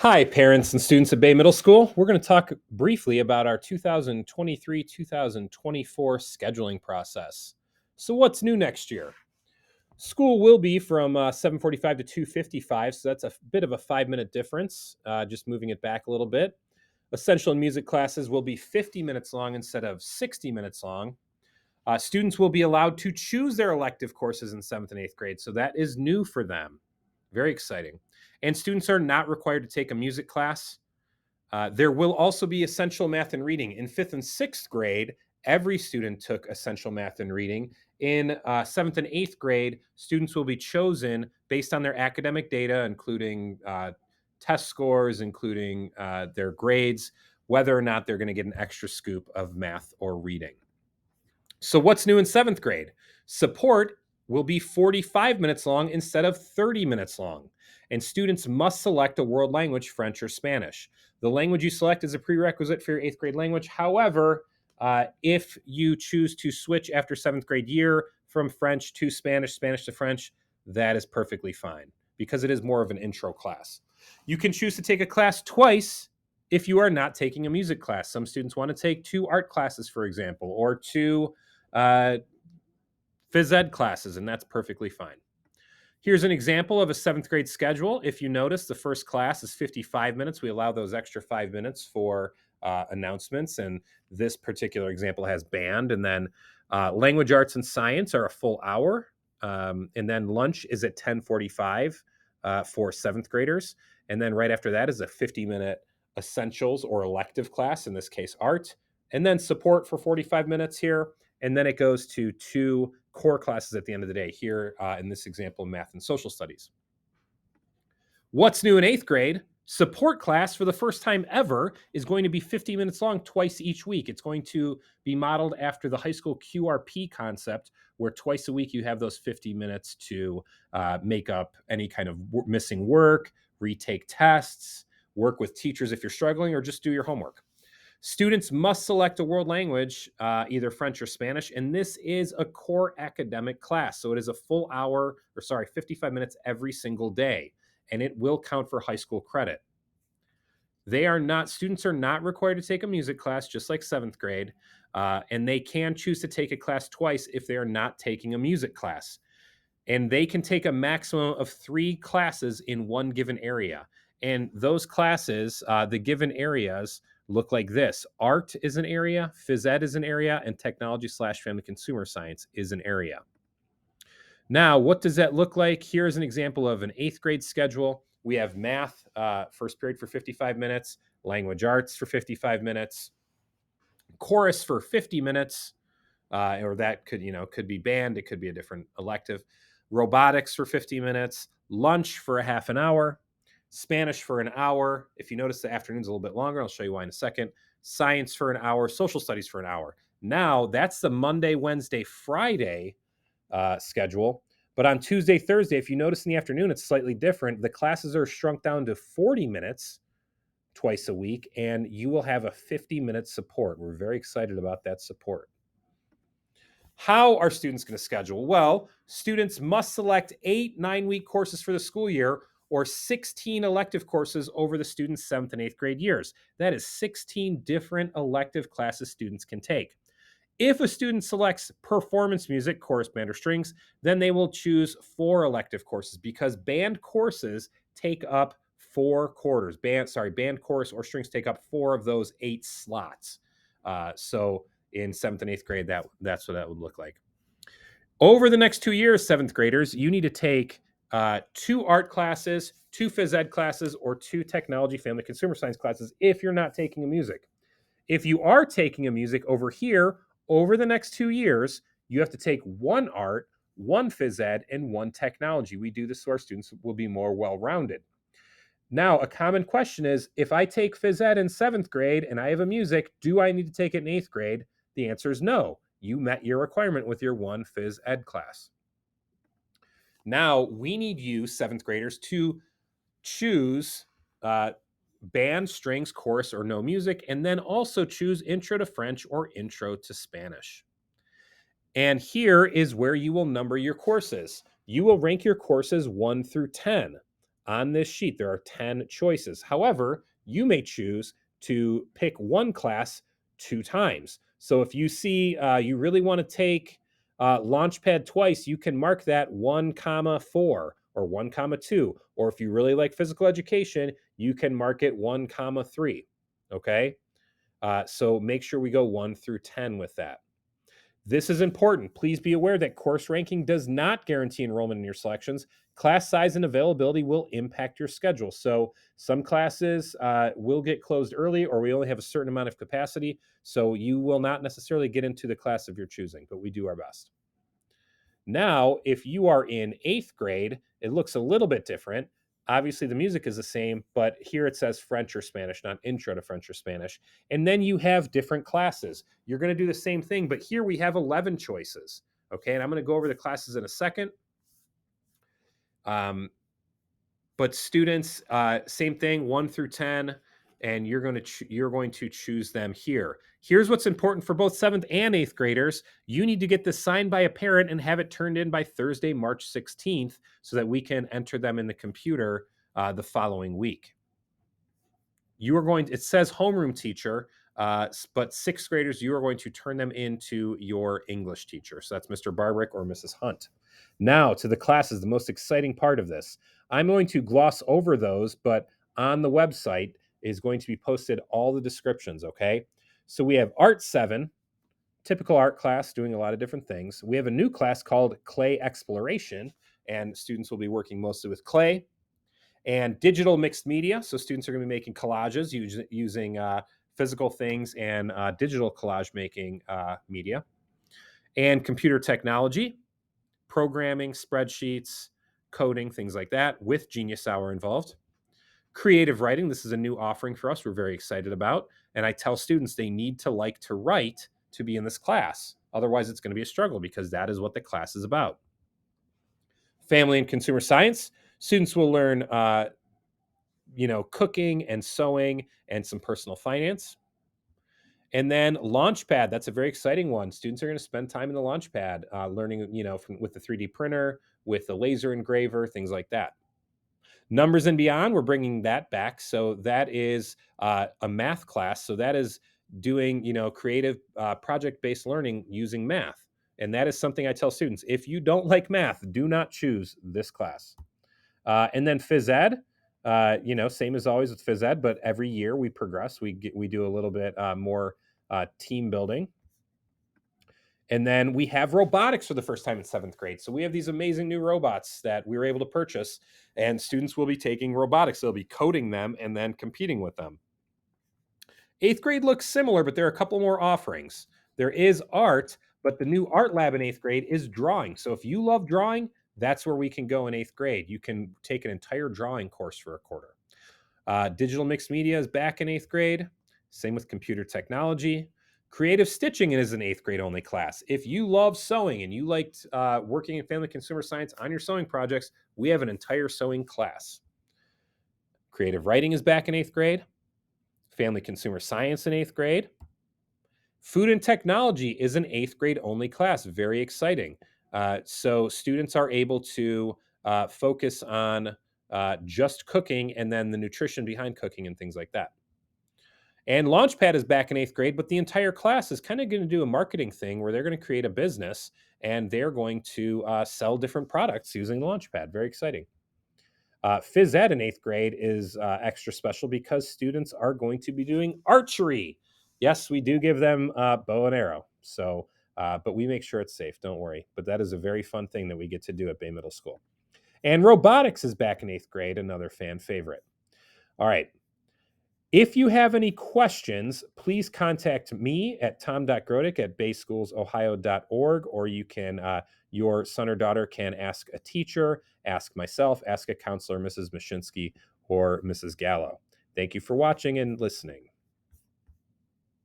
Hi, parents and students at Bay Middle School. We're going to talk briefly about our 2023-2024 scheduling process. So what's new next year? School will be from 7:45 to 2:55, so that's a bit of a 5-minute difference, just moving it back a little bit. Essential and music classes will be 50 minutes long instead of 60 minutes long. Students will be allowed to choose their elective courses in 7th and 8th grade, so that is new for them. Very exciting. And students are not required to take a music class. There will also be essential math and reading. In 5th and 6th grade, every student took essential math and reading. In 7th and 8th grade, students will be chosen based on their academic data, including test scores, including their grades, whether or not they're going to get an extra scoop of math or reading. So, what's new in 7th grade? Support will be 45 minutes long instead of 30 minutes long. And students must select a world language, French or Spanish. The language you select is a prerequisite for your 8th grade language. However, if you choose to switch after 7th grade year from French to Spanish, Spanish to French, that is perfectly fine because it is more of an intro class. You can choose to take a class twice if you are not taking a music class. Some students want to take 2 art classes, for example, or 2 phys ed classes, and that's perfectly fine. Here's an example of a 7th grade schedule. If you notice, the first class is 55 minutes. We allow those extra 5 minutes for announcements, and this particular example has band. And then language arts and science are a full hour, and then lunch is at 10:45 for 7th graders. And then right after that is a 50-minute essentials or elective class, in this case art, and then support for 45 minutes here. And then it goes to 2 core classes at the end of the day, here in this example, math and social studies. What's new in 8th grade? Support class for the first time ever is going to be 50 minutes long twice each week. It's going to be modeled after the high school QRP concept, where twice a week you have those 50 minutes to make up any kind of missing work, retake tests, work with teachers if you're struggling, or just do your homework. Students must select a world language, either French or Spanish, and this is a core academic class. So it is a full hour, 55 minutes every single day, and it will count for high school credit. Students are not required to take a music class, just like 7th grade, and they can choose to take a class twice if they are not taking a music class. And they can take a maximum of 3 classes in one given area. And those classes, the given areas, look like this. Art is an area, phys ed is an area, and technology/family consumer science is an area. Now, what does that look like? Here's an example of an 8th grade schedule. We have math, first period for 55 minutes, language arts for 55 minutes, chorus for 50 minutes, or that could be band, it could be a different elective, robotics for 50 minutes, lunch for a half an hour, Spanish for an hour. If you notice, the afternoon's a little bit longer. I'll show you why in a second. Science for an hour, social studies for an hour. Now, that's the Monday, Wednesday, Friday schedule. But on Tuesday, Thursday, if you notice in the afternoon, it's slightly different. The classes are shrunk down to 40 minutes twice a week, and you will have a 50-minute support. We're very excited about that support. How are students going to schedule? Well, students must select 8 9-week courses for the school year, or 16 elective courses over the student's 7th and 8th grade years. That is 16 different elective classes students can take. If a student selects performance music, chorus, band, or strings, then they will choose 4 elective courses, because band courses take up 4 quarters. Band, chorus, or strings take up 4 of those 8 slots. So in 7th and 8th grade, that's what that would look like. Over the next 2 years, 7th graders, you need to take 2 art classes, 2 phys ed classes, or 2 technology, family, consumer science classes if you're not taking a music. If you are taking a music over here, over the next 2 years, you have to take 1 art, 1 phys ed, and 1 technology. We do this so our students will be more well-rounded. Now, a common question is, if I take phys ed in 7th grade and I have a music, do I need to take it in 8th grade? The answer is no. You met your requirement with your 1 phys ed class. Now, we need you, 7th graders, to choose band, strings, chorus, or no music, and then also choose intro to French or intro to Spanish. And here is where you will number your courses. You will rank your courses 1 through 10. On this sheet, there are 10 choices. However, you may choose to pick one class 2 times. So if you see you really want to take Launchpad twice, you can mark that 1, 4 or 1, 2. Or if you really like physical education, you can mark it 1, 3. Okay. So make sure we go 1 through 10 with that. This is important. Please be aware that course ranking does not guarantee enrollment in your selections. Class size and availability will impact your schedule. So some classes will get closed early, or we only have a certain amount of capacity. So you will not necessarily get into the class of your choosing, but we do our best. Now, if you are in 8th grade, it looks a little bit different. Obviously, the music is the same, but here it says French or Spanish, not intro to French or Spanish. And then you have different classes. You're going to do the same thing, but here we have 11 choices. Okay, and I'm going to go over the classes in a second. But students, same thing, 1 through 10, and you're going to choose them here. Here's what's important for both 7th and 8th graders. You need to get this signed by a parent and have it turned in by Thursday, March 16th, so that we can enter them in the computer the following week. You are going to, it says homeroom teacher, but 6th graders, you are going to turn them into your English teacher. So that's Mr. Barbrick or Mrs. Hunt. Now to the classes, the most exciting part of this. I'm going to gloss over those, but on the website is going to be posted all the descriptions, okay? So we have Art 7, typical art class doing a lot of different things. We have a new class called Clay Exploration, and students will be working mostly with clay. And digital mixed media. So students are going to be making collages using physical things and digital collage making media. And computer technology, programming, spreadsheets, coding, things like that, with Genius Hour involved. Creative writing. This is a new offering for us. We're very excited about. And I tell students they need to like to write to be in this class. Otherwise, it's going to be a struggle because that is what the class is about. Family and consumer science. Students will learn cooking and sewing and some personal finance. And then Launchpad, that's a very exciting one. Students are going to spend time in the Launchpad, learning, with the 3D printer, with the laser engraver, things like that. Numbers and Beyond, we're bringing that back. So that is a math class. So that is doing, creative project-based learning using math. And that is something I tell students, if you don't like math, do not choose this class. And then phys ed, same as always with phys ed, but every year we progress. We do a little bit more team building. And then we have robotics for the first time in 7th grade. So we have these amazing new robots that we were able to purchase, and students will be taking robotics. They'll be coding them and then competing with them. 8th grade looks similar, but there are a couple more offerings. There is art, but the new art lab in 8th grade is drawing. So if you love drawing, that's where we can go in 8th grade. You can take an entire drawing course for a quarter. Digital mixed media is back in 8th grade. Same with computer technology. Creative stitching is an 8th grade only class. If you love sewing and you liked working in family consumer science on your sewing projects, we have an entire sewing class. Creative writing is back in 8th grade. Family consumer science in 8th grade. Food and technology is an 8th grade only class. Very exciting. So students are able to focus on just cooking and then the nutrition behind cooking and things like that. And Launchpad is back in 8th grade, but the entire class is kind of going to do a marketing thing where they're going to create a business and they're going to sell different products using Launchpad. Very exciting. Phys ed in 8th grade is extra special because students are going to be doing archery. Yes, we do give them bow and arrow. So, but we make sure it's safe. Don't worry. But that is a very fun thing that we get to do at Bay Middle School. And robotics is back in 8th grade, another fan favorite. All right. If you have any questions, please contact me at tom.grodick@bayschoolsohio.org, or you can, your son or daughter can ask a teacher, ask myself, ask a counselor, Mrs. Mashinsky, or Mrs. Gallo. Thank you for watching and listening.